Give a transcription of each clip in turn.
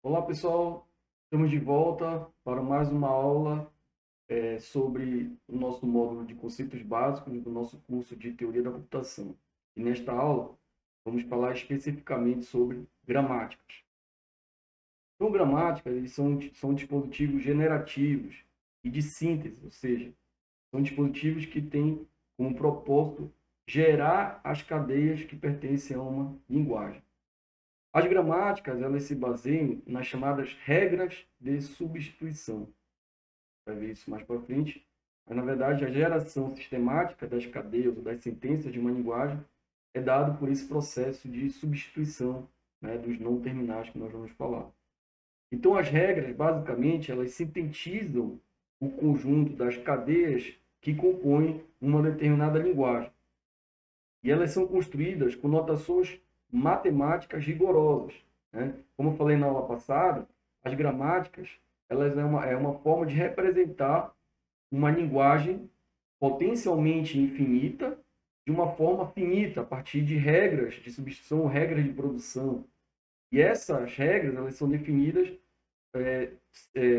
Olá, pessoal. Estamos de volta para mais uma aula sobre o nosso módulo de conceitos básicos do nosso curso de Teoria da Computação. E nesta aula, vamos falar especificamente sobre gramáticas. Então, gramáticas eles são dispositivos generativos e de síntese, ou seja, são dispositivos que têm como propósito gerar as cadeias que pertencem a uma linguagem. As gramáticas, elas se baseiam nas chamadas regras de substituição. Vai ver isso mais para frente. Mas, na verdade, a geração sistemática das cadeias ou das sentenças de uma linguagem é dado por esse processo de substituição, né, dos não terminais que nós vamos falar. Então, as regras, basicamente, elas sintetizam o conjunto das cadeias que compõem uma determinada linguagem. E elas são construídas com notações matemáticas rigorosas, né? Como eu falei na aula passada, as gramáticas elas é uma forma de representar uma linguagem potencialmente infinita de uma forma finita, a partir de regras de substituição, regras de produção. E essas regras elas são definidas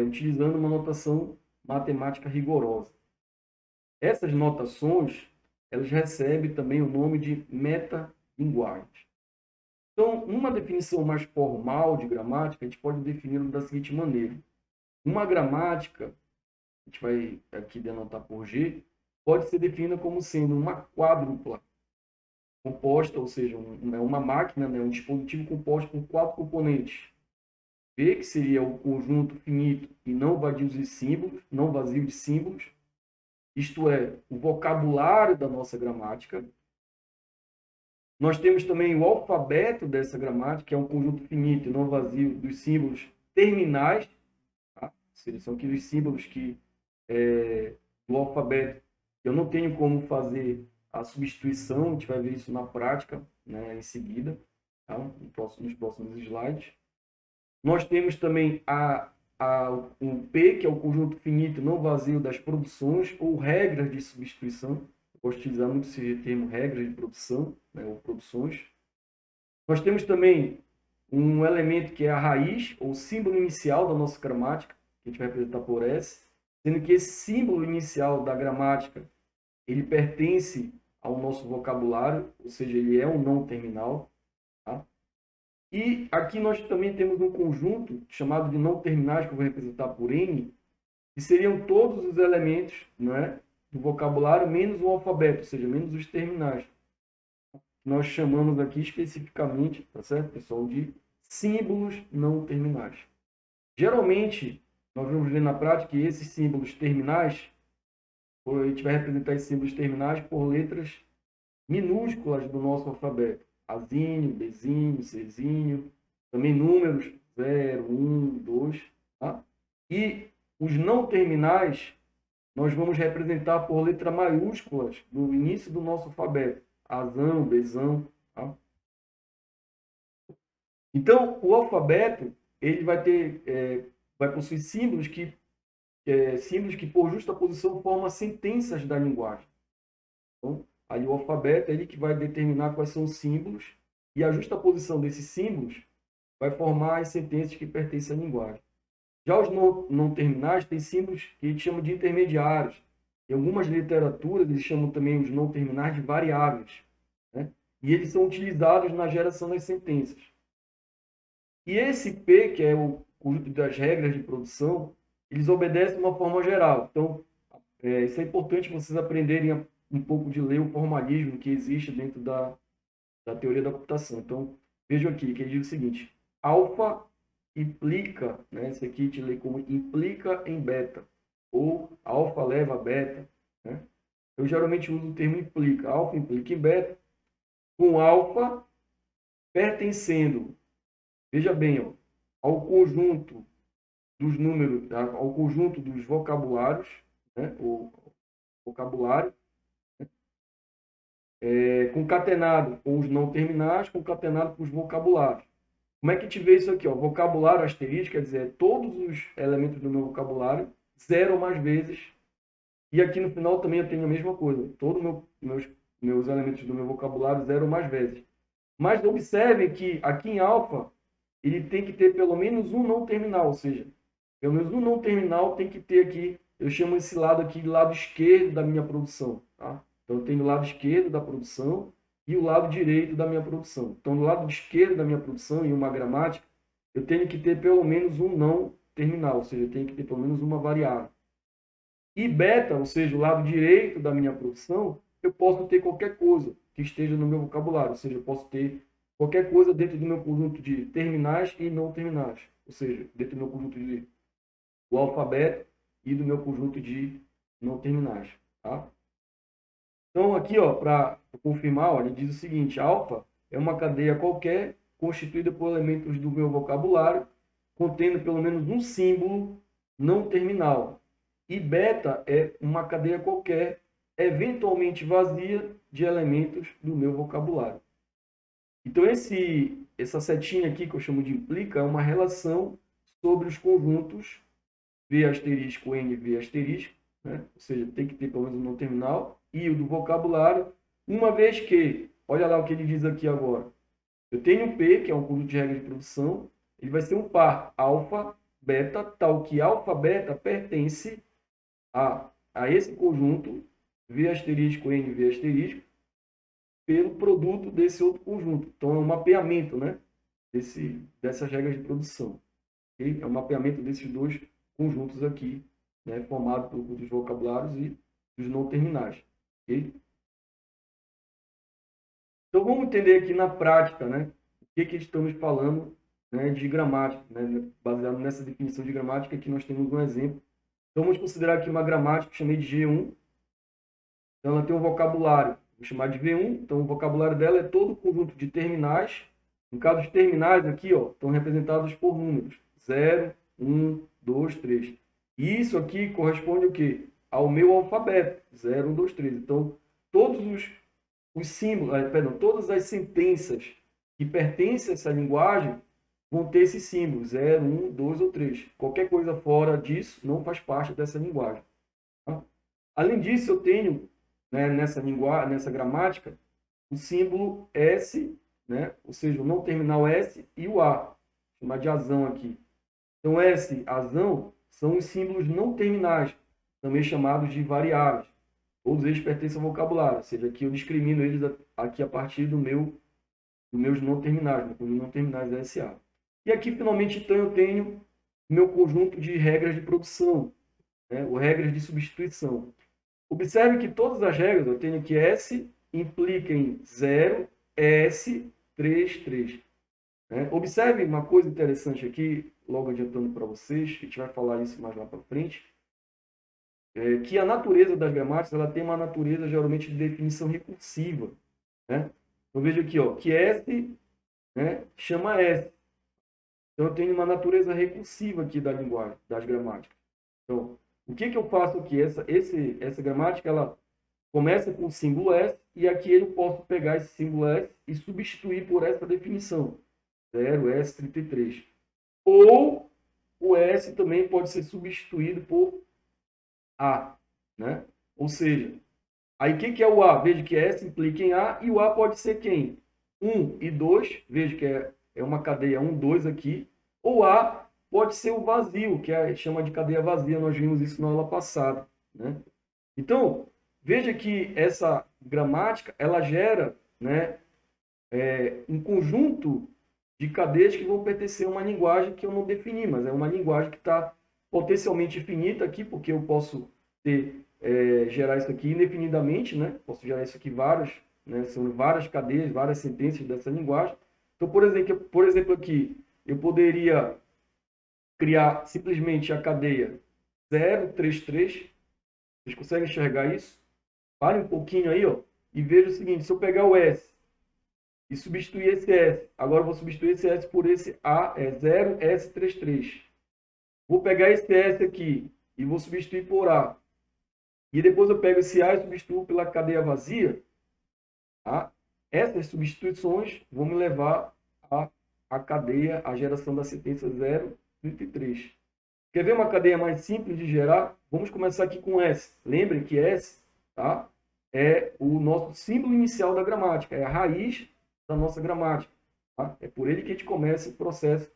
utilizando uma notação matemática rigorosa. Essas notações elas recebem também o nome de metalinguagens. Então, uma definição mais formal de gramática, a gente pode defini-la da seguinte maneira. Uma gramática, a gente vai aqui denotar por G, pode ser definida como sendo uma quádrupla composta, ou seja, uma máquina, né, um dispositivo composto por 4 componentes. V, que seria o conjunto finito e não vazio de símbolos, não vazio de símbolos, isto é, o vocabulário da nossa gramática. Nós temos também o alfabeto dessa gramática, que é um conjunto finito e não vazio dos símbolos terminais, tá? São aqueles símbolos que do alfabeto eu não tenho como fazer a substituição, a gente vai ver isso na prática, né, em seguida, tá? Nos próximos slides. Nós temos também o P, que é o conjunto finito não vazio das produções ou regras de substituição. Eu gosto de utilizar muito esse termo regras de produção, né, ou produções. Nós temos também um elemento que é a raiz, ou símbolo inicial da nossa gramática, que a gente vai representar por S, sendo que esse símbolo inicial da gramática, ele pertence ao nosso vocabulário, ou seja, ele é um não terminal. Tá? E aqui nós também temos um conjunto chamado de não terminais, que eu vou representar por N, que seriam todos os elementos, né, do vocabulário, menos o alfabeto, ou seja, menos os terminais. Nós chamamos aqui especificamente, tá certo, pessoal, de símbolos não terminais. Geralmente, nós vamos ver na prática que esses símbolos terminais, a gente vai representar esses símbolos terminais por letras minúsculas do nosso alfabeto. Azinho, Bzinho, Czinho, também números 0, 1, 2. Tá? E os não terminais, nós vamos representar por letras maiúsculas no início do nosso alfabeto. Azão, Bzão. Tá? Então, o alfabeto ele vai possuir símbolos que por justa posição formam sentenças da linguagem. Então, aí o alfabeto é ele que vai determinar quais são os símbolos e a justa posição desses símbolos vai formar as sentenças que pertencem à linguagem. Já os não terminais têm símbolos que a gente chama de intermediários. Em algumas literaturas, eles chamam também os não terminais de variáveis. Né? E eles são utilizados na geração das sentenças. E esse P, que é o conjunto das regras de produção, eles obedecem de uma forma geral. Então, isso é importante vocês aprenderem um pouco de ler o formalismo que existe dentro da teoria da computação. Então, vejam aqui, que ele diz o seguinte, alfa implica, né, esse aqui te lê como implica em beta, ou alfa leva a beta. Né? Eu geralmente uso o termo implica, alfa implica em beta, com alfa pertencendo, veja bem, ó, ao conjunto dos números, ao conjunto dos vocabulários, né, o vocabulário, concatenado com os não terminais, concatenado com os vocabulários. Como é que a gente vê isso aqui? Ó? Vocabulário asterisco, quer dizer, todos os elementos do meu vocabulário, 0 ou mais vezes. E aqui no final também eu tenho a mesma coisa. Todos meus elementos do meu vocabulário, 0 ou mais vezes. Mas observem que aqui em alfa, ele tem que ter pelo menos um não terminal, ou seja, pelo menos um não terminal tem que ter aqui, eu chamo esse lado aqui de lado esquerdo da minha produção, tá? Então, eu tenho o lado esquerdo da produção e o lado direito da minha produção. Então, do lado esquerdo da minha produção, em uma gramática, eu tenho que ter pelo menos um não terminal, ou seja, eu tenho que ter pelo menos uma variável. E beta, ou seja, o lado direito da minha produção, eu posso ter qualquer coisa que esteja no meu vocabulário, ou seja, eu posso ter qualquer coisa dentro do meu conjunto de terminais e não terminais, ou seja, dentro do meu conjunto de o alfabeto e do meu conjunto de não terminais, tá? Então, aqui, ó, para confirmar, ó, ele diz o seguinte: alfa é uma cadeia qualquer constituída por elementos do meu vocabulário, contendo pelo menos um símbolo não terminal. E beta é uma cadeia qualquer, eventualmente vazia, de elementos do meu vocabulário. Então, essa setinha aqui, que eu chamo de implica, é uma relação sobre os conjuntos V asterisco, N, V asterisco, né? Ou seja, tem que ter pelo menos um não terminal, e o do vocabulário, uma vez que, olha lá o que ele diz aqui agora, eu tenho um P, que é um conjunto de regras de produção, ele vai ser um par alfa, beta, tal que alfa, beta pertence a esse conjunto, V asterisco, N, V asterisco, pelo produto desse outro conjunto. Então, é um mapeamento, né, dessas regras de produção. Okay? É um mapeamento desses dois conjuntos aqui, né, formado dos vocabulários e dos não terminais. Okay? Então, vamos entender aqui na prática, né, o que estamos falando, né, de gramática, né, baseado nessa definição de gramática. Aqui nós temos um exemplo. Então, vamos considerar aqui uma gramática que eu chamei de G1. Então, ela tem um vocabulário, vou chamar de V1. Então, o vocabulário dela é todo o conjunto de terminais. No caso de terminais aqui, ó, estão representados por números. 0, 1, 2, 3. E isso aqui corresponde ao quê? Ao meu alfabeto. 0, 1, 2, 3. Então, todos os símbolos, todas as sentenças que pertencem a essa linguagem vão ter esse símbolo. 0, 1, 2 ou 3. Qualquer coisa fora disso não faz parte dessa linguagem. Tá? Além disso, eu tenho, né, nessa linguagem, nessa gramática, o símbolo S, né? Ou seja, o não terminal S e o A. Vou chamar de azão aqui. Então, S, azão, são os símbolos não terminais, também chamados de variáveis. Todos eles pertencem ao vocabulário, ou seja, aqui eu discrimino eles aqui a partir dos meus não terminais, dos não terminais SA. E aqui, finalmente, então, eu tenho o meu conjunto de regras de produção, né, ou regras de substituição. Observe que todas as regras, eu tenho aqui S, implica em 0, S, 3, 3. Né? Observe uma coisa interessante aqui, logo adiantando para vocês, a gente vai falar isso mais lá para frente, que a natureza das gramáticas ela tem uma natureza geralmente de definição recursiva. Né? Então veja aqui, ó, que S, né, chama S. Então eu tenho uma natureza recursiva aqui da linguagem, das gramáticas. Então, o que eu faço aqui? Essa gramática ela começa com o símbolo S e aqui eu posso pegar esse símbolo S e substituir por essa definição. 0, S33. Ou o S também pode ser substituído por A. Né? Ou seja, aí o que é o A? Veja que S implica em A e o A pode ser quem? 1 e 2, veja que é uma cadeia 1, 2 aqui. Ou A pode ser o vazio, que chama de cadeia vazia, nós vimos isso na aula passada. Né? Então, veja que essa gramática, ela gera, né, um conjunto de cadeias que vão pertencer a uma linguagem que eu não defini, mas é uma linguagem que está potencialmente infinita aqui, porque eu posso gerar isso aqui indefinidamente, né? Posso gerar isso aqui né? São várias cadeias, várias sentenças dessa linguagem. Então, por exemplo aqui, eu poderia criar simplesmente a cadeia 033. Vocês conseguem enxergar isso? Pare um pouquinho aí, ó, e veja o seguinte: se eu pegar o S e substituir esse S, agora eu vou substituir esse S por esse A, 0S33. Vou pegar esse S aqui e vou substituir por A. E depois eu pego esse A e substituo pela cadeia vazia. Tá? Essas substituições vão me levar à cadeia, à geração da sentença 033. Quer ver uma cadeia mais simples de gerar? Vamos começar aqui com S. Lembrem que S, tá, é o nosso símbolo inicial da gramática, é a raiz da nossa gramática. Tá? É por ele que a gente começa o processo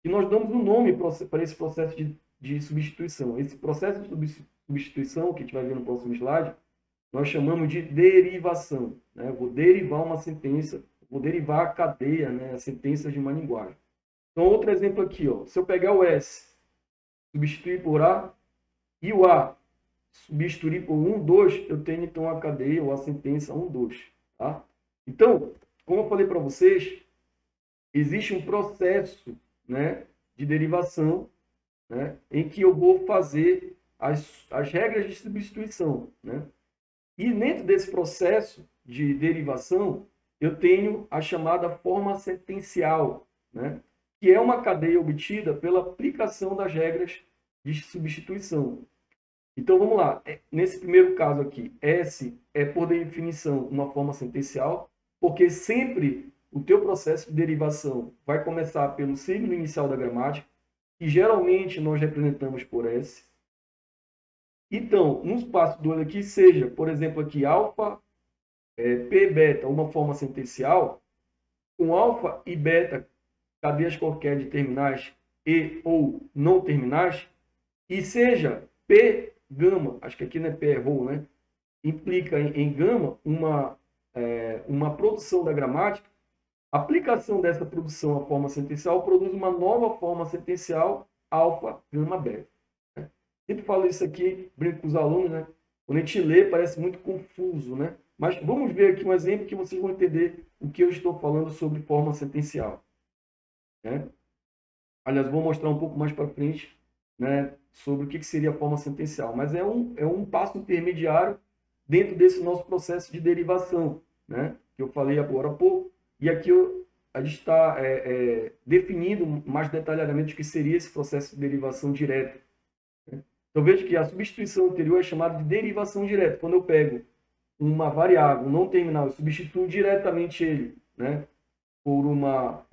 e nós damos um nome para esse processo de substituição. Esse processo de substituição, que a gente vai ver no próximo slide, nós chamamos de derivação. Né? Eu vou derivar uma sentença, vou derivar a cadeia, né, as sentenças de uma linguagem. Então, outro exemplo aqui, ó, se eu pegar o S, substituir por A, e o A substituir por 1, 2, eu tenho então a cadeia ou a sentença 1, 2. Tá? Então, como eu falei para vocês, existe um processo, né, de derivação, né, em que eu vou fazer as regras de substituição. Né? E dentro desse processo de derivação, eu tenho a chamada forma sentencial, né, que é uma cadeia obtida pela aplicação das regras de substituição. Então, vamos lá. Nesse primeiro caso aqui, S é, por definição, uma forma sentencial, porque sempre o teu processo de derivação vai começar pelo signo inicial da gramática, que geralmente nós representamos por S. Então, no espaço do olho aqui, seja, por exemplo, aqui, alfa, P, beta, uma forma sentencial, com alfa e beta, cadeias qualquer de terminais e ou não terminais, e seja P, gama, acho que aqui não é P, é rho, né? Implica em gama uma produção da gramática. A aplicação dessa produção à forma sentencial produz uma nova forma sentencial, alfa, gama, beta. Né? Sempre falo isso aqui, brinco com os alunos, né? Quando a gente lê, parece muito confuso, né? Mas vamos ver aqui um exemplo que vocês vão entender o que eu estou falando sobre forma sentencial. Né? Aliás, vou mostrar um pouco mais para frente, né, sobre o que seria a forma sentencial. Mas é um passo intermediário dentro desse nosso processo de derivação, né, que eu falei agora há pouco. E aqui a gente está definindo mais detalhadamente o que seria esse processo de derivação direta. Né? Então, veja que a substituição anterior é chamada de derivação direta. Quando eu pego uma variável não terminal e substituo diretamente ele, né, por uma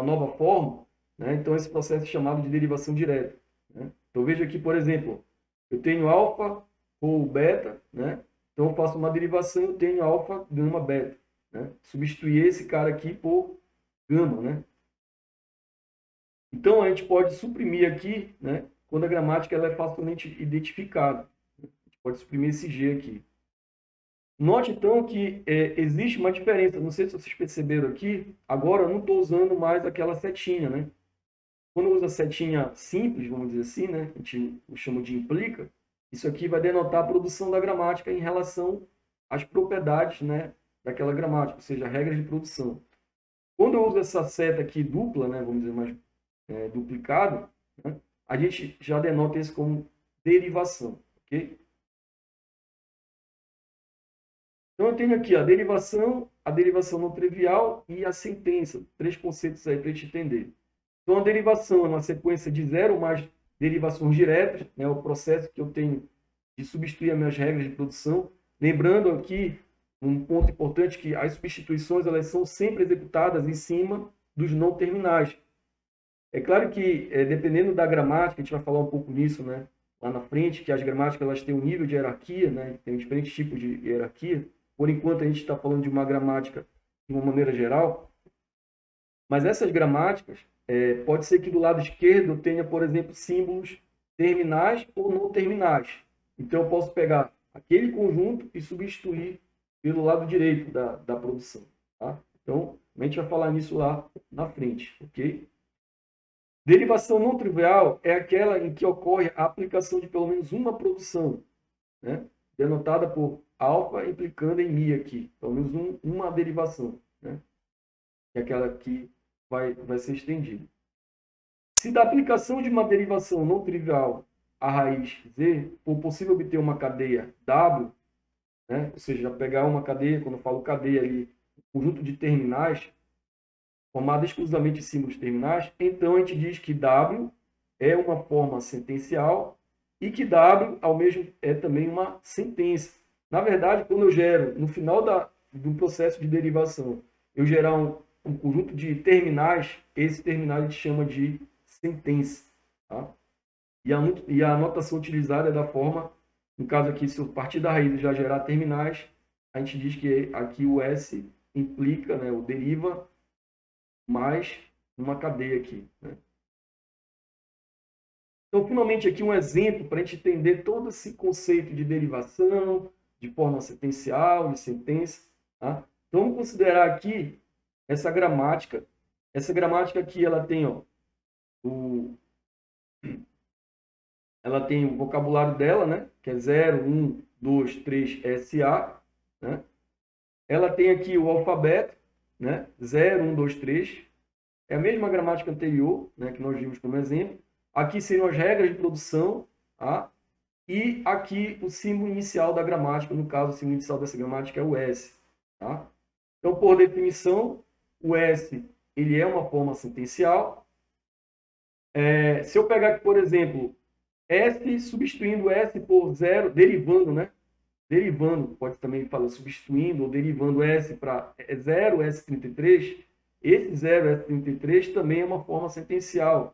nova forma, né? Então esse processo é chamado de derivação direta. Né? Então veja aqui, por exemplo, eu tenho alfa ou beta, né? Então eu faço uma derivação, eu tenho alfa, gama, beta. Né? Substituir esse cara aqui por gama. Né? Então a gente pode suprimir aqui, né, quando a gramática ela é facilmente identificada. A gente pode suprimir esse G aqui. Note, então, que existe uma diferença. Não sei se vocês perceberam aqui. Agora, eu não estou usando mais aquela setinha, né? Quando usa setinha simples, vamos dizer assim, né? A gente chama de implica. Isso aqui vai denotar a produção da gramática em relação às propriedades, né, daquela gramática, ou seja, regras de produção. Quando eu uso essa seta aqui dupla, né, vamos dizer mais duplicada, né, a gente já denota isso como derivação, ok? Então, eu tenho aqui a derivação não trivial e a sentença. 3 conceitos aí para a gente entender. Então, a derivação é uma sequência de 0 mais derivações diretas, né? O processo que eu tenho de substituir as minhas regras de produção. Lembrando aqui, um ponto importante, que as substituições elas são sempre executadas em cima dos não terminais. É claro que, dependendo da gramática, a gente vai falar um pouco nisso, né, lá na frente, que as gramáticas elas têm um nível de hierarquia, né, tem diferentes tipos de hierarquia. Por enquanto, a gente está falando de uma gramática de uma maneira geral. Mas essas gramáticas, pode ser que do lado esquerdo eu tenha, por exemplo, símbolos terminais ou não terminais. Então, eu posso pegar aquele conjunto e substituir pelo lado direito da produção. Tá? Então, a gente vai falar nisso lá na frente. Ok? Derivação não trivial é aquela em que ocorre a aplicação de pelo menos uma produção, né? Denotada por alfa implicando em mi aqui. Pelo menos uma derivação, né? Que é aquela que vai ser estendida. Se da aplicação de uma derivação não trivial à raiz z for possível obter uma cadeia W, né? Ou seja, pegar uma cadeia, quando eu falo cadeia ali, um conjunto de terminais formado exclusivamente de símbolos terminais, então a gente diz que W é uma forma sentencial e que W ao mesmo é também uma sentença. Na verdade, quando eu gero, no final do processo de derivação, eu gerar um conjunto de terminais, esse terminal a gente chama de sentença. Tá? E a anotação utilizada é da forma, no caso aqui, se eu partir da raiz e já gerar terminais, a gente diz que aqui o S implica, né, o deriva, mais numa cadeia aqui, né? Então, finalmente, aqui um exemplo para a gente entender todo esse conceito de derivação, de forma sentencial, de sentença. Tá? Então, vamos considerar aqui essa gramática. Essa gramática aqui, ela tem, ó, ela tem o vocabulário dela, né? Que é 0, 1, 2, 3, SA. Né? Ela tem aqui o alfabeto, né? 0, 1, 2, 3. É a mesma gramática anterior, né? Que nós vimos como exemplo. Aqui seriam as regras de produção, tá? E aqui o símbolo inicial da gramática, no caso, o símbolo inicial dessa gramática é o S. Tá? Então, por definição, o S ele é uma forma sentencial. Se eu pegar aqui, por exemplo, S substituindo S por 0, derivando, né? Derivando, pode também falar substituindo ou derivando S para 0, S33. Esse 0, S33 também é uma forma sentencial,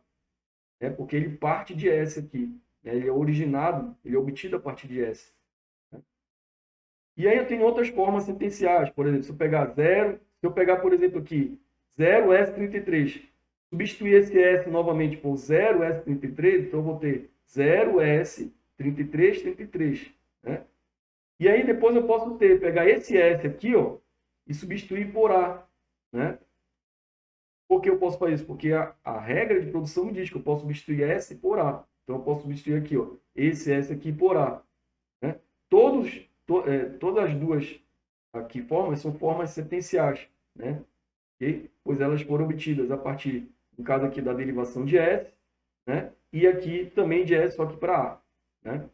né? Porque ele parte de S aqui. Né? Ele é originado, ele é obtido a partir de S. Né? E aí eu tenho outras formas sentenciais. Por exemplo, se eu pegar 0, se eu pegar, por exemplo, aqui, 0S33, substituir esse S novamente por 0S33, então eu vou ter 0S3333. Né? E aí depois eu posso pegar esse S aqui, ó, e substituir por A. Né? Por que eu posso fazer isso? Porque a regra de produção me diz que eu posso substituir S por A. Então, eu posso substituir aqui, ó, esse S aqui por A. Né? Todas as duas aqui formas são formas sentenciais, né? Okay? Pois elas foram obtidas a partir, no caso aqui, da derivação de S, né? E aqui também de S, só que para A. Né?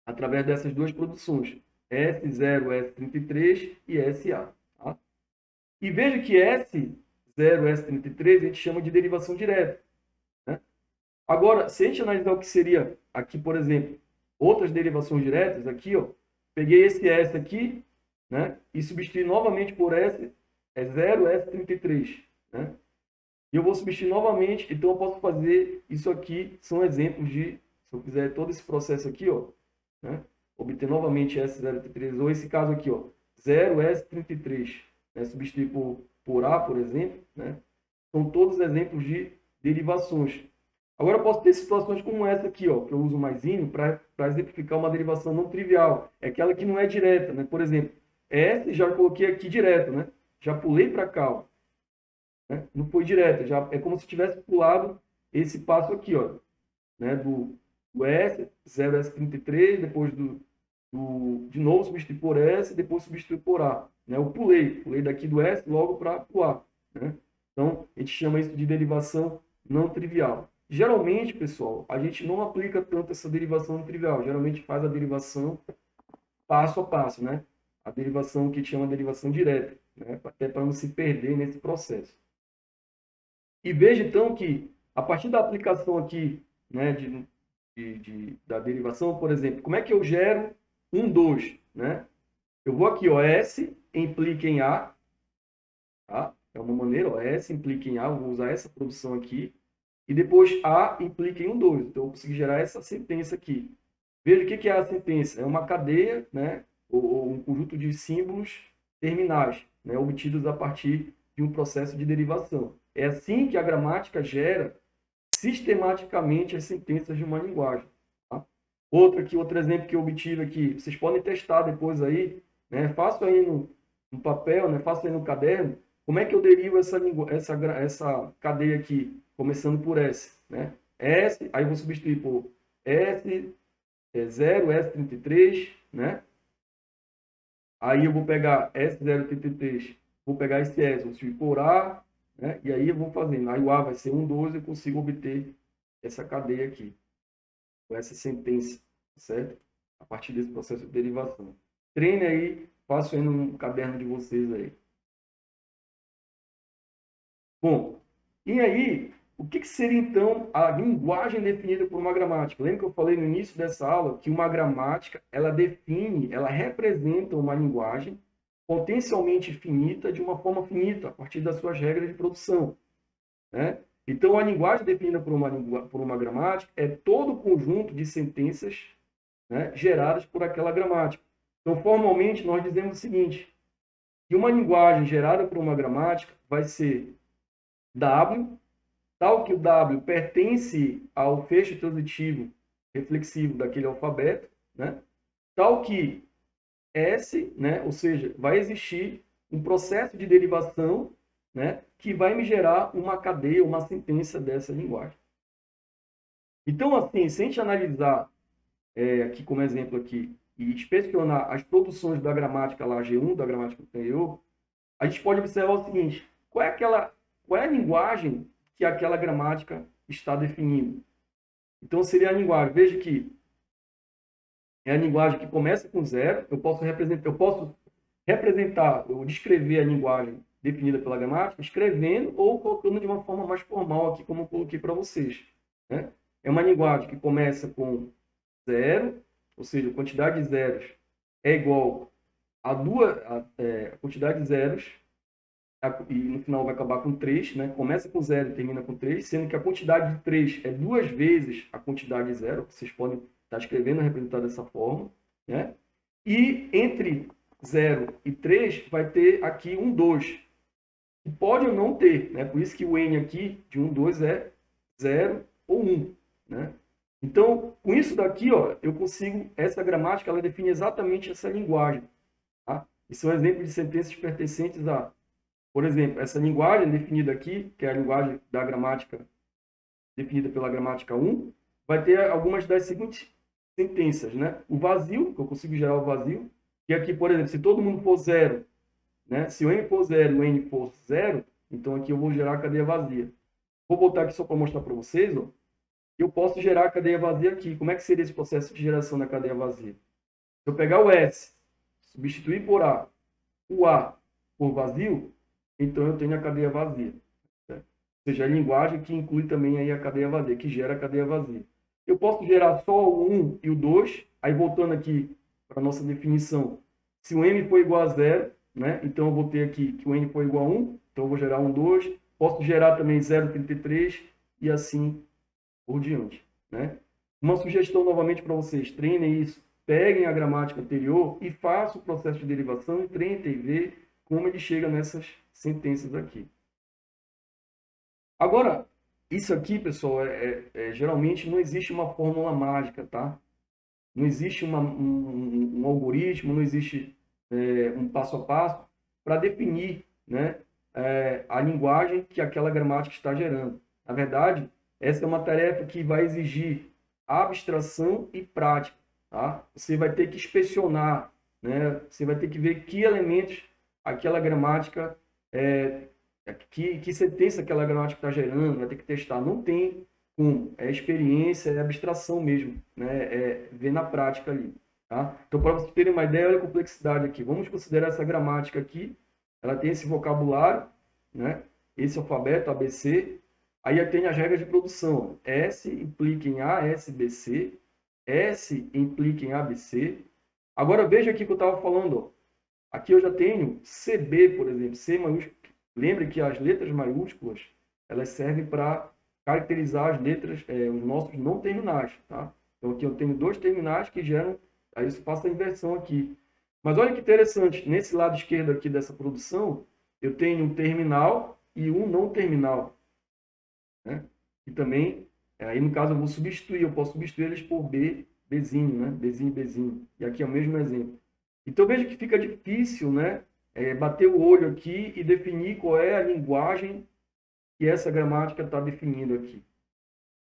Através dessas duas produções, S0, S33 e SA. Tá? E veja que S0, S33 a gente chama de derivação direta. Né? Agora, se a gente analisar o que seria aqui, por exemplo, outras derivações diretas, aqui, ó, peguei esse S aqui, né, e substituí novamente por S, é 0S33. Né? E eu vou substituir novamente, então eu posso fazer isso aqui, são exemplos de, se eu fizer todo esse processo aqui, ó, né, obter novamente S033, ou esse caso aqui, ó, 0S33, né, substituir por A, por exemplo, né, são todos exemplos de derivações. Agora, eu posso ter situações como essa aqui, ó, que eu uso mais INO para exemplificar uma derivação não trivial. É aquela que não é direta, né? Por exemplo, S já coloquei aqui direto, né? Já pulei para cá, ó, né? Não foi direto, já é como se tivesse pulado esse passo aqui, ó, né? Do S, 0S33, depois de novo substituir por S, depois substituir por A. Né? Eu pulei daqui do S logo para o A. Né? Então, a gente chama isso de derivação não trivial. Geralmente, pessoal, a gente não aplica tanto essa derivação não trivial. Geralmente faz a derivação passo a passo, né? A derivação que chama de derivação direta, né? Até para não se perder nesse processo. E veja, então, que a partir da aplicação aqui, né, da derivação, por exemplo, como é que eu gero 1, 2, né? Eu vou aqui, ó, S implica em A, tá? É uma maneira, ó, S implica em A, eu vou usar essa produção aqui, e depois A implica em 1, 2, então eu consigo gerar essa sentença aqui. Veja o que é a sentença, é uma cadeia, né, ou um conjunto de símbolos terminais, né, obtidos a partir de um processo de derivação. É assim que a gramática gera sistematicamente as sentenças de uma linguagem. Tá? Outro exemplo que eu obtive aqui, vocês podem testar depois aí, né? Faço aí no papel, né? Faço aí no caderno, como é que eu derivo essa cadeia aqui, começando por S, né? S, aí eu vou substituir por S, 0, S33, né? Aí eu vou pegar S033, vou pegar esse S, vou substituir por A, né? E aí eu vou fazendo. Aí o A vai ser 1, 12, eu consigo obter essa cadeia aqui, com essa sentença, certo? A partir desse processo de derivação. Treine aí, faça aí no caderno de vocês aí. Bom, e aí, o que seria então a linguagem definida por uma gramática? Lembra que eu falei no início dessa aula que uma gramática, ela define, ela representa uma linguagem potencialmente finita de uma forma finita, a partir das suas regras de produção. Né? Então, a linguagem definida por uma gramática é todo o conjunto de sentenças, né, geradas por aquela gramática. Então, formalmente, nós dizemos o seguinte, que uma linguagem gerada por uma gramática vai ser W, tal que o W pertence ao fecho transitivo reflexivo daquele alfabeto, né? Tal que S, né? Ou seja, vai existir um processo de derivação, né? Que vai me gerar uma cadeia, uma sentença dessa linguagem. Então, assim, se a gente analisar aqui como exemplo aqui e inspecionar as produções da gramática lá G1, da gramática anterior, a gente pode observar o seguinte: qual é a linguagem que aquela gramática está definindo? Então, seria a linguagem, veja que é a linguagem que começa com zero. Eu posso representar ou descrever a linguagem definida pela gramática escrevendo ou colocando de uma forma mais formal aqui, como eu coloquei para vocês, né? É uma linguagem que começa com zero, ou seja, a quantidade de zeros é igual a quantidade de zeros, e no final vai acabar com 3, né? Começa com 0 e termina com 3, sendo que a quantidade de 3 é 2 vezes a quantidade de 0, vocês podem estar escrevendo representado dessa forma, né? E entre 0 e 3 vai ter aqui um 2, que pode ou não ter, né? Por isso que o N aqui de 1, 2 é 0 ou 1, né? Então, com isso daqui, ó, eu consigo, essa gramática, ela define exatamente essa linguagem, tá? Isso é um exemplo de sentenças pertencentes a, por exemplo, essa linguagem definida aqui, que é a linguagem da gramática definida pela gramática 1, vai ter algumas das seguintes sentenças, né? O vazio, que eu consigo gerar o vazio, que aqui, por exemplo, se todo mundo for 0, né? Se o N for 0 e o N for 0, então aqui eu vou gerar a cadeia vazia. Vou voltar aqui só para mostrar para vocês, ó. Eu posso gerar a cadeia vazia aqui. Como é que seria esse processo de geração da cadeia vazia? Se eu pegar o S, substituir por A, o A por vazio, então eu tenho a cadeia vazia. Certo? Ou seja, a linguagem que inclui também aí a cadeia vazia, que gera a cadeia vazia. Eu posso gerar só o 1 e o 2, aí voltando aqui para a nossa definição. Se o M for igual a 0, né? Então eu vou ter aqui que o N for igual a 1, então eu vou gerar 1, 2. Posso gerar também 0,33 e assim por diante, né? Uma sugestão novamente para vocês: treinem isso, peguem a gramática anterior e façam o processo de derivação e tentem ver como ele chega nessas sentenças aqui. Agora, isso aqui, pessoal, geralmente não existe uma fórmula mágica, tá? Não existe um algoritmo, não existe um passo a passo para definir, né, a linguagem que aquela gramática está gerando. Na verdade, essa é uma tarefa que vai exigir abstração e prática, tá? Você vai ter que inspecionar, né? Você vai ter que ver que elementos aquela gramática, que sentença aquela gramática está gerando, vai ter que testar. Não tem como, é experiência, é abstração mesmo, né? É ver na prática ali, tá? Então, para vocês terem uma ideia, olha a complexidade aqui. Vamos considerar essa gramática aqui, ela tem esse vocabulário, né? Esse alfabeto, ABC. Aí tem as regras de produção. S implica em A, S, B, C. S implica em ABC. Agora veja aqui que eu estava falando, ó. Aqui eu já tenho CB, por exemplo, C maiúsculo. Lembre que as letras maiúsculas, elas servem para caracterizar as letras, os nossos não terminais, tá? Então aqui eu tenho dois terminais que geram, aí isso passa a inversão aqui. Mas olha que interessante, nesse lado esquerdo aqui dessa produção, eu tenho um terminal e um não terminal, né? E também, aí no caso eu vou substituir, eu posso substituir eles por B, Bzinho, né? Bzinho, Bzinho. E aqui é o mesmo exemplo. Então veja que fica difícil, né? Bater o olho aqui e definir qual é a linguagem que essa gramática está definindo aqui,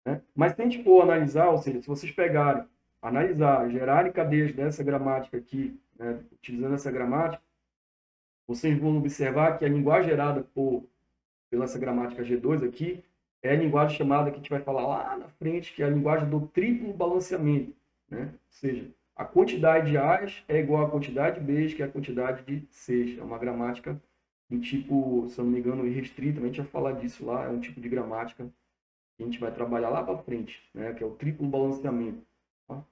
né? Mas se a gente for analisar, ou seja, se vocês pegarem, analisar, gerarem cadeias dessa gramática aqui, né, utilizando essa gramática, vocês vão observar que a linguagem gerada pela essa gramática G2 aqui é a linguagem chamada, que a gente vai falar lá na frente, que é a linguagem do triplo balanceamento, né? Ou seja, a quantidade de A's é igual à quantidade de B's, que é a quantidade de C's. É uma gramática do tipo, se eu não me engano, irrestrita, a gente vai falar disso lá, é um tipo de gramática que a gente vai trabalhar lá para frente, né? Que é o triplo balanceamento. Tá?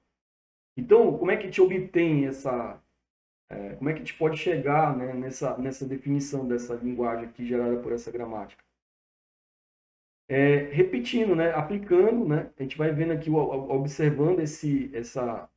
Então, como é que a gente obtém como é que a gente pode chegar, né, nessa definição dessa linguagem aqui gerada por essa gramática? Repetindo, né, aplicando, né, a gente vai vendo aqui, observando essa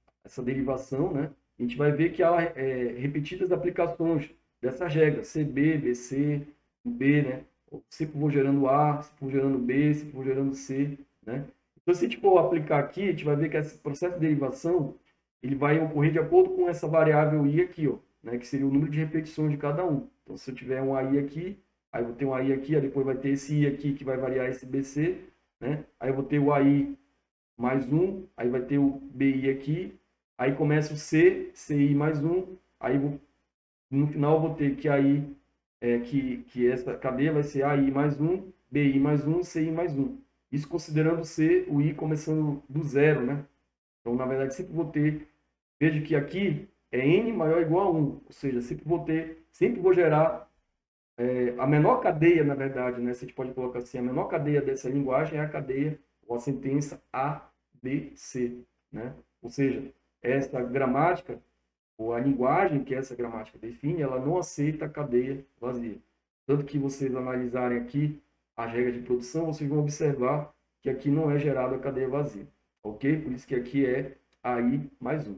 derivação, né, a gente vai ver que há repetidas aplicações dessas regras, CB, BC, B, né, sempre vou gerando A, sempre vou gerando B, sempre vou gerando C, né? Então, se a gente for aplicar aqui, a gente vai ver que esse processo de derivação, ele vai ocorrer de acordo com essa variável I aqui, ó, né? Que seria o número de repetições de cada um. Então, se eu tiver um AI aqui, aí eu vou ter um AI aqui, aí depois vai ter esse I aqui que vai variar esse BC, né? Aí eu vou ter o AI mais um, aí vai ter o BI aqui, aí começa o C, CI mais um, aí no final eu vou ter que AI, que essa cadeia vai ser AI mais um, BI mais um, CI mais um. Isso considerando o C, o I começando do zero, né? Então, na verdade, sempre vou ter, veja que aqui é N maior ou igual a 1, ou seja, sempre vou gerar a menor cadeia, na verdade, né? Se a gente pode colocar assim, a menor cadeia dessa linguagem é a cadeia, ou a sentença A, B, C, né? Ou seja, essa gramática, ou a linguagem que essa gramática define, ela não aceita a cadeia vazia. Tanto que vocês analisarem aqui as regras de produção, vocês vão observar que aqui não é gerada a cadeia vazia, ok? Por isso que aqui é AI mais um.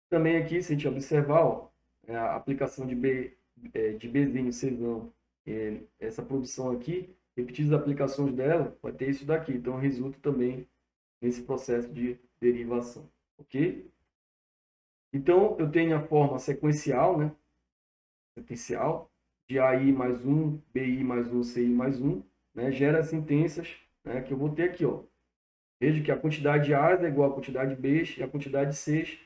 Também aqui, se a gente observar, ó, a aplicação de Bzinho, Czão, essa produção aqui, repetidas aplicações dela, vai ter isso daqui. Então, resulta também nesse processo de derivação, ok? Então, eu tenho a forma sequencial, né? Sequencial, de AI mais um, BI mais um, CI mais um, né? Gera sentenças, né? Que eu vou ter aqui, ó. Veja que a quantidade de A's é igual à quantidade de B's e a quantidade de C's,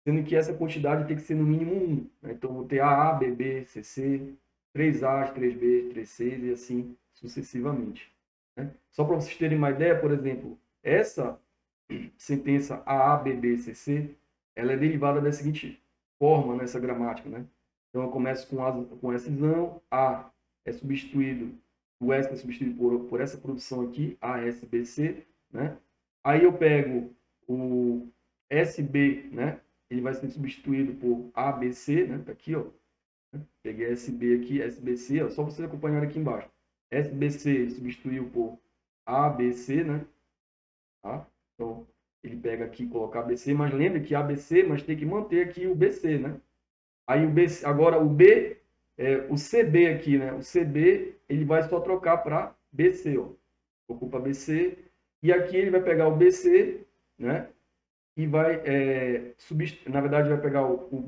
sendo que essa quantidade tem que ser no mínimo 1. Né? Então, vou ter AA, BB, CC, 3A's, 3B's, 3C's e assim sucessivamente. Né? Só para vocês terem uma ideia, por exemplo, essa sentença AA, BB, CC, ela é derivada da seguinte forma nessa gramática. Né? Então, eu começo com Szão, A é substituído, o S é substituído por essa produção aqui, ASBC. Né? Aí eu pego o SB, né? Ele vai ser substituído por ABC, né? Tá aqui, ó. Peguei SB aqui, SBC, ó. Só vocês acompanharem aqui embaixo. SBC substituiu por ABC, né? Tá? Então, ele pega aqui e coloca ABC, mas lembre que ABC, mas tem que manter aqui o BC, né? Aí o BC, agora o B, o CB aqui, né? O CB, ele vai só trocar para BC, ó. Ocupa BC. E aqui ele vai pegar o BC, né? E vai na verdade vai pegar o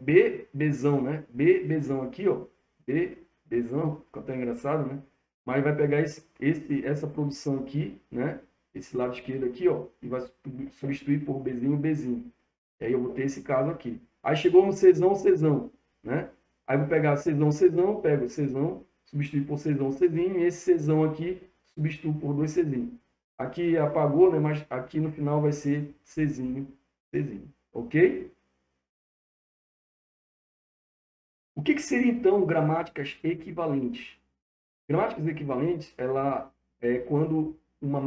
Bzão, né? Bzão aqui, ó. Bzão, fica até engraçado, né? Mas vai pegar essa produção aqui, né? Esse lado esquerdo aqui, ó, e vai substituir por Bzinho, Bzinho. E aí eu vou ter esse caso aqui. Aí chegou no Czão, Czão, né? Aí vou pegar Czão, Czão, pego Czão, substituir por Czão, Czinho, e esse Czão aqui substituo por 2 Czinho. Aqui apagou, né? Mas aqui no final vai ser Czinho, Czinho, ok? O que seria, então, gramáticas equivalentes? Gramáticas equivalentes, ela é quando uma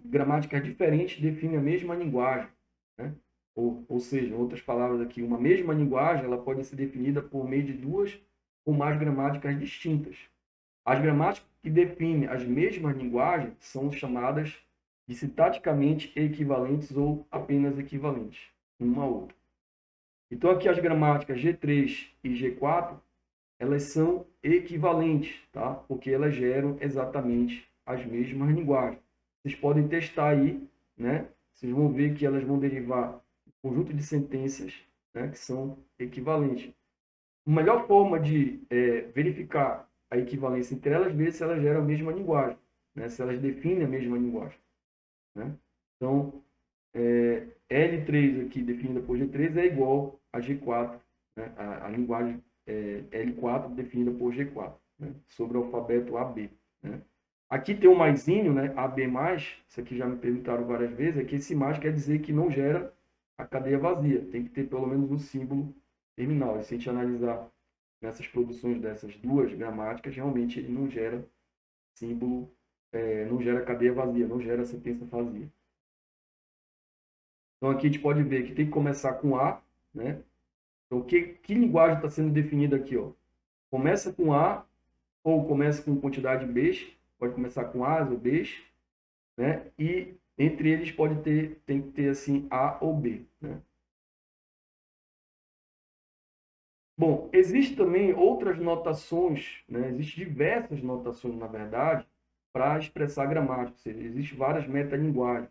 gramática diferente define a mesma linguagem, né? Ou seja, em outras palavras aqui, uma mesma linguagem ela pode ser definida por meio de duas ou mais gramáticas distintas. As gramáticas que definem as mesmas linguagens são chamadas de sintaticamente equivalentes ou apenas equivalentes, uma a outra. Então, aqui as gramáticas G3 e G4, elas são equivalentes, tá? Porque elas geram exatamente as mesmas linguagens. Vocês podem testar aí, né? Vocês vão ver que elas vão derivar um conjunto de sentenças, né, que são equivalentes. A melhor forma de verificar a equivalência entre elas, ver se elas geram a mesma linguagem, né? Se elas definem a mesma linguagem, né? Então, L3 aqui, definida por G3, é igual a G4, né? A linguagem L4 definida por G4, né? Sobre o alfabeto AB. Né? Aqui tem um maisinho, né? AB+, isso aqui já me perguntaram várias vezes, é que esse mais quer dizer que não gera a cadeia vazia, tem que ter pelo menos um símbolo terminal. E se a gente analisar nessas produções dessas duas gramáticas, realmente ele não gera símbolo, não gera cadeia vazia, não gera sentença vazia. Então aqui a gente pode ver que tem que começar com A, né? Então que linguagem está sendo definida aqui, ó? Começa com A ou começa com quantidade B, pode começar com A's ou B's, né? E entre eles tem que ter assim A ou B, né? Bom, existem também outras notações, né? Existem diversas notações, na verdade, para expressar gramática, ou seja, existem várias metalinguagens.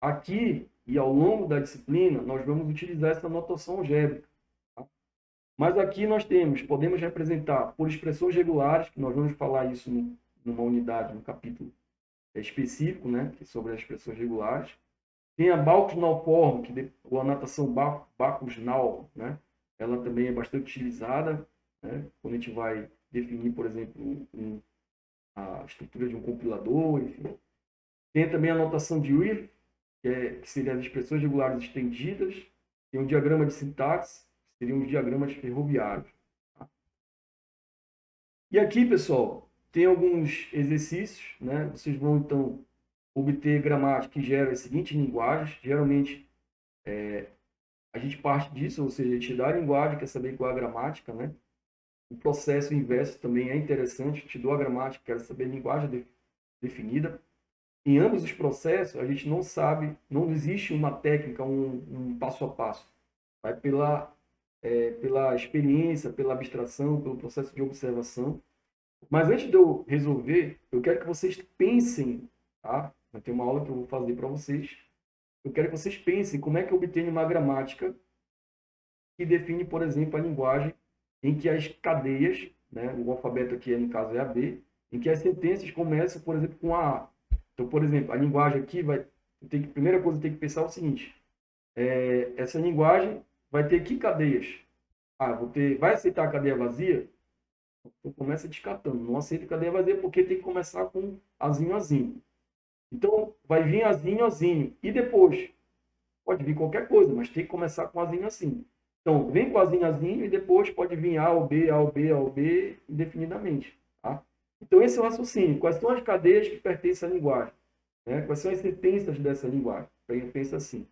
Aqui, e ao longo da disciplina, nós vamos utilizar essa notação algébrica. Tá? Mas aqui nós podemos representar por expressões regulares, que nós vamos falar isso numa unidade, no capítulo específico, né, que é sobre as expressões regulares. Tem a Backus-Naur form, ou a notação Backus-Naur, né? Ela também é bastante utilizada, né? Quando a gente vai definir, por exemplo, a estrutura de um compilador, enfim. Tem também a notação de Weyl, que seriam as expressões regulares estendidas. Tem um diagrama de sintaxe, que seriam os diagramas ferroviários. Tá? E aqui, pessoal, tem alguns exercícios, né? Vocês vão, então, obter gramática que gera as seguintes linguagens. Geralmente, a gente parte disso, ou seja, a gente dá a linguagem, quer saber qual é a gramática, né? O processo inverso também é interessante, te dou a gramática, quero saber a linguagem definida. Em ambos os processos, a gente não sabe, não existe uma técnica, um passo a passo. Vai pela experiência, pela abstração, pelo processo de observação. Mas antes de eu resolver, eu quero que vocês pensem, tá? Vai ter uma aula que eu vou fazer para vocês. Eu quero que vocês pensem como é que eu obtenho uma gramática que define, por exemplo, a linguagem em que as cadeias, né, o alfabeto aqui, no caso, é a B, em que as sentenças começam, por exemplo, com a A. Então, por exemplo, a linguagem aqui vai... primeira coisa que tem que pensar é o seguinte. Essa linguagem vai ter que cadeias? Vai aceitar a cadeia vazia? Então, começa descartando. Não aceita cadeia vazia porque tem que começar com azinho, azinho. Então, vai vir azinho, azinho. E depois? Pode vir qualquer coisa, mas tem que começar com azinho, assim. Então, vem com azinho, azinho e depois pode vir A ou B, A ou B, A ou B, indefinidamente. Tá? Então, esse é o raciocínio. Quais são as cadeias que pertencem à linguagem? Né? Quais são as sentenças dessa linguagem? Pensa assim.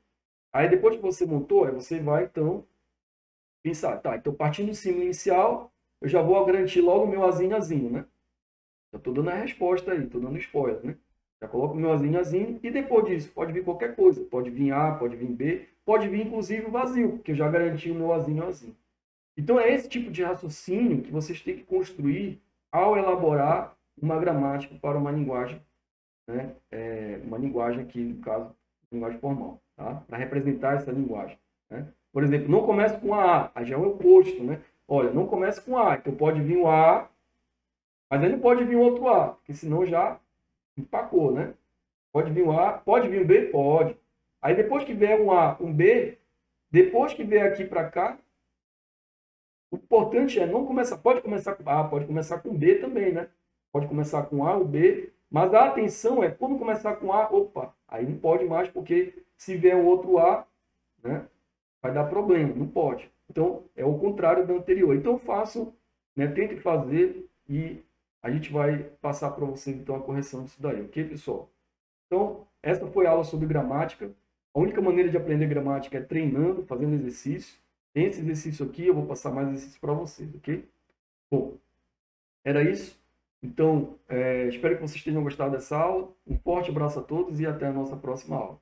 Aí, depois que você montou, aí você vai, então, pensar. Tá, então, partindo do símbolo inicial, eu já vou garantir logo o meu azinho, azinho, né? Já estou dando a resposta aí, estou dando spoiler, né? Já coloco o meu azinho, azinho, e depois disso pode vir qualquer coisa. Pode vir A, pode vir B, pode vir inclusive o vazio, porque eu já garanti o meu azinho, azinho. Então é esse tipo de raciocínio que vocês têm que construir ao elaborar uma gramática para uma linguagem, né? Uma linguagem aqui, no caso, linguagem formal, tá? Para representar essa linguagem, né? Por exemplo, não começa com A, aí já é o oposto, né? Olha, não começa com A, então pode vir o A, mas aí não pode vir outro A, porque senão já empacou, né? Pode vir um A, pode vir um B? Pode. Aí depois que vier um A, um B, depois que vier aqui para cá, o importante é não começar, pode começar com A, pode começar com B também, né? Pode começar com A ou B, mas a atenção é quando começar com A, opa, aí não pode mais, porque se vier um outro A, né, vai dar problema, não pode. Então, é o contrário do anterior. Então, façam, né, tente fazer e a gente vai passar para vocês, então, a correção disso daí, ok, pessoal? Então, essa foi a aula sobre gramática. A única maneira de aprender gramática é treinando, fazendo exercício. Tem esse exercício aqui, eu vou passar mais exercício para vocês, ok? Bom, era isso. Então, espero que vocês tenham gostado dessa aula. Um forte abraço a todos e até a nossa próxima aula.